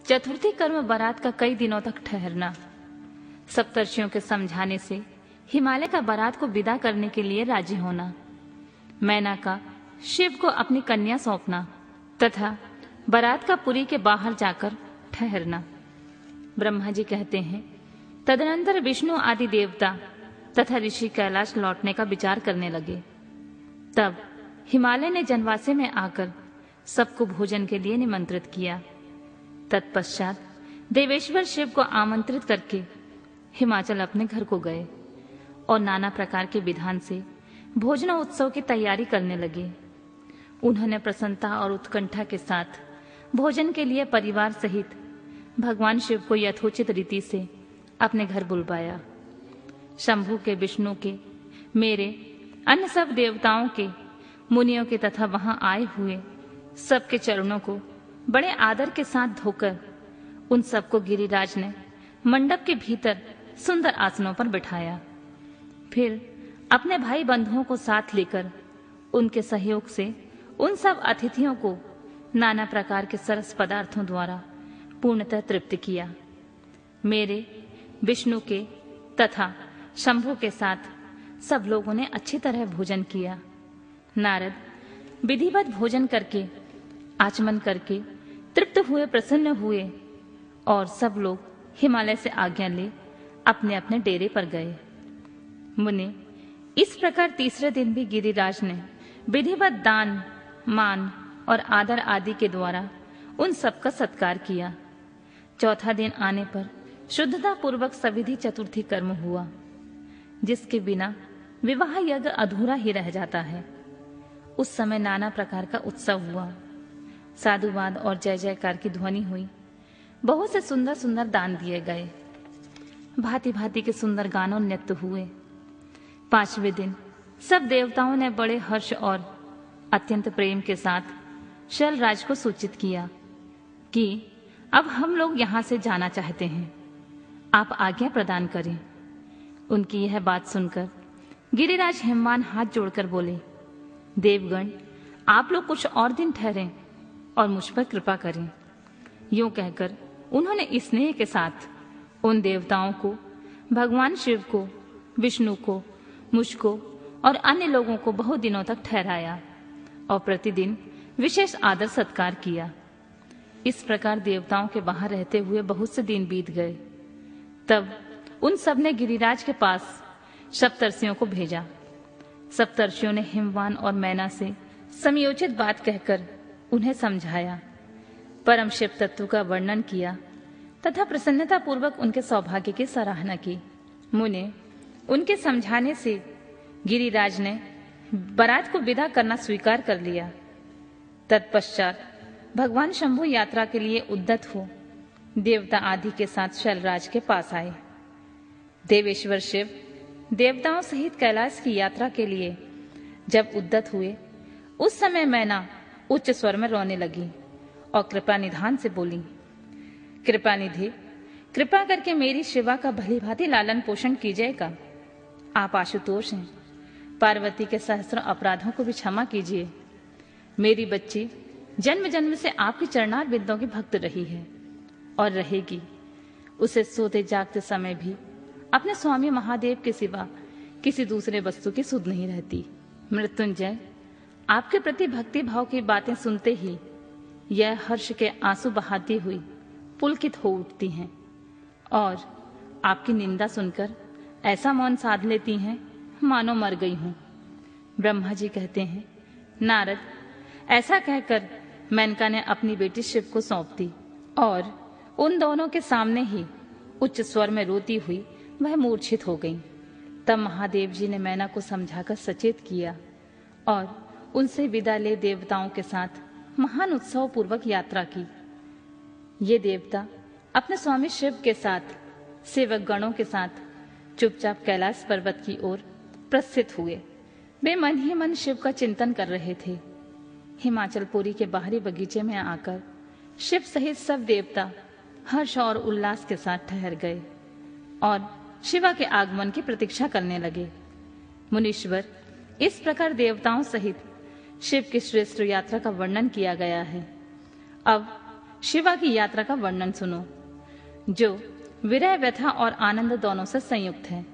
चतुर्थी कर्म बारात का कई दिनों तक ठहरना। सप्तर्षियों के समझाने से हिमालय का बारात को विदा करने के लिए राजी होना। मैना का शिव को अपनी कन्या सौंपना तथा बारात का पुरी के बाहर जाकर ठहरना। ब्रह्मा जी कहते हैं, तदनंतर विष्णु आदि देवता तथा ऋषि कैलाश लौटने का विचार करने लगे। तब हिमालय ने जनवासे में आकर सबको भोजन के लिए निमंत्रित किया। तत्पश्चात देवेश्वर शिव को आमंत्रित करके हिमाचल अपने घर को गए और नाना प्रकार के विधान से भोजन उत्सव की तैयारी करने लगे। उन्होंने प्रसन्नता और उत्कंठा के साथ भोजन के लिए परिवार सहित भगवान शिव को यथोचित रीति से अपने घर बुलवाया। शंभु के, विष्णु के, मेरे, अन्य सब देवताओं के, मुनियों के तथा वहां आए हुए सबके चरणों को बड़े आदर के साथ धोकर उन सबको गिरिराज ने मंडप के भीतर सुंदर आसनों पर बिठाया। फिर अपने भाई बंधुओं को साथ लेकर उनके सहयोग से उन सब अतिथियों को नाना प्रकार के सरस पदार्थों द्वारा पूर्णतः तृप्त किया। मेरे, विष्णु के तथा शंभु के साथ सब लोगों ने अच्छी तरह भोजन किया। नारद विधिवत भोजन करके, आचमन करके तृप्त हुए, प्रसन्न हुए और सब लोग हिमालय से आज्ञा ले अपने अपने डेरे पर गए। मुने, इस प्रकार तीसरे दिन भी गिरिराज ने विधिवत दान, मान और आदर आदि के द्वारा उन सबका सत्कार किया। चौथा दिन आने पर शुद्धता पूर्वक सविधि चतुर्थी कर्म हुआ, जिसके बिना विवाह यज्ञ अधूरा ही रह जाता है। उस समय नाना प्रकार का उत्सव हुआ। साधुवाद और जय जयकार की ध्वनि हुई। बहुत से सुंदर सुंदर दान दिए गए। भांति भांति के सुंदर गानों नृत्य हुए। पांचवें दिन सब देवताओं ने बड़े हर्ष और अत्यंत प्रेम के साथ शैलराज को सूचित किया कि अब हम लोग यहाँ से जाना चाहते हैं, आप आज्ञा प्रदान करें। उनकी यह बात सुनकर गिरिराज हिमवान हाथ जोड़कर बोले, देवगण, आप लोग कुछ और दिन ठहरें और मुझ पर कृपा करें। यूं कहकर उन्होंने स्नेह के साथ उन देवताओं को, भगवान शिव को, विष्णु को, मुझको और अन्य लोगों को बहुत दिनों तक ठहराया और प्रतिदिन विशेष आदर सत्कार किया। इस प्रकार देवताओं के वहां रहते हुए बहुत से दिन बीत गए। तब उन सब ने गिरिराज के पास सप्तर्षियों को भेजा। सप्तर्षियों ने हिमवान और मैना से समयोचित बात कहकर उन्हें समझाया, परम शिव तत्व का वर्णन किया तथा प्रसन्नता पूर्वक उनके सौभाग्य की सराहना की। मुने, उनके समझाने से गिरिराज ने बारात को विदा करना स्वीकार कर लिया। तत्पश्चात भगवान शंभु यात्रा के लिए उद्यत हो देवता आदि के साथ शैलराज के पास आए। देवेश्वर शिव देवताओं सहित कैलाश की यात्रा के लिए जब उद्यत हुए, उस समय मैना उच्च स्वर में रोने लगी और कृपा निधान से बोली, कृपा निधि, कृपा करके मेरी शिवा का भली भांति लालन पोषण कीजिएगा। आप आशुतोष हैं, पार्वती के सहस्रों अपराधों को भी क्षमा कीजिए। मेरी बच्ची जन्म जन्म से आपकी चरणार बिंदों की भक्त रही है और रहेगी। उसे सोते जागते समय भी अपने स्वामी महादेव के सिवा किसी दूसरे वस्तु की सुध नहीं रहती। मृत्युंजय, आपके प्रति भक्ति भाव की बातें सुनते ही यह हर्ष के आंसू बहाती हुई पुलकित हो उठती हैं और आपकी निंदा सुनकर ऐसा मौन साध लेती हैं मानो मर गई हूं। ब्रह्मा जी कहते हैं, नारद, ऐसा कहकर मेनका ने अपनी बेटी शिव को सौंप दी और उन दोनों के सामने ही उच्च स्वर में रोती हुई वह मूर्छित हो गई। तब महादेव जी ने मैना को समझाकर सचेत किया और उनसे विदा ले देवताओं के साथ महान उत्सव पूर्वक यात्रा की। ये देवता अपने स्वामी शिव के साथ सेवक गणों के साथ चुपचाप कैलाश पर्वत की ओर प्रस्थित हुए। वे मन ही मन शिव का चिंतन कर रहे थे। हिमाचलपुरी के बाहरी बगीचे में आकर शिव सहित सब देवता हर्ष और उल्लास के साथ ठहर गए और शिवा के आगमन की प्रतीक्षा करने लगे। मुनीश्वर, इस प्रकार देवताओं सहित शिव की श्रेष्ठ यात्रा का वर्णन किया गया है। अब शिवा की यात्रा का वर्णन सुनो, जो विरह व्यथा और आनंद दोनों से संयुक्त है।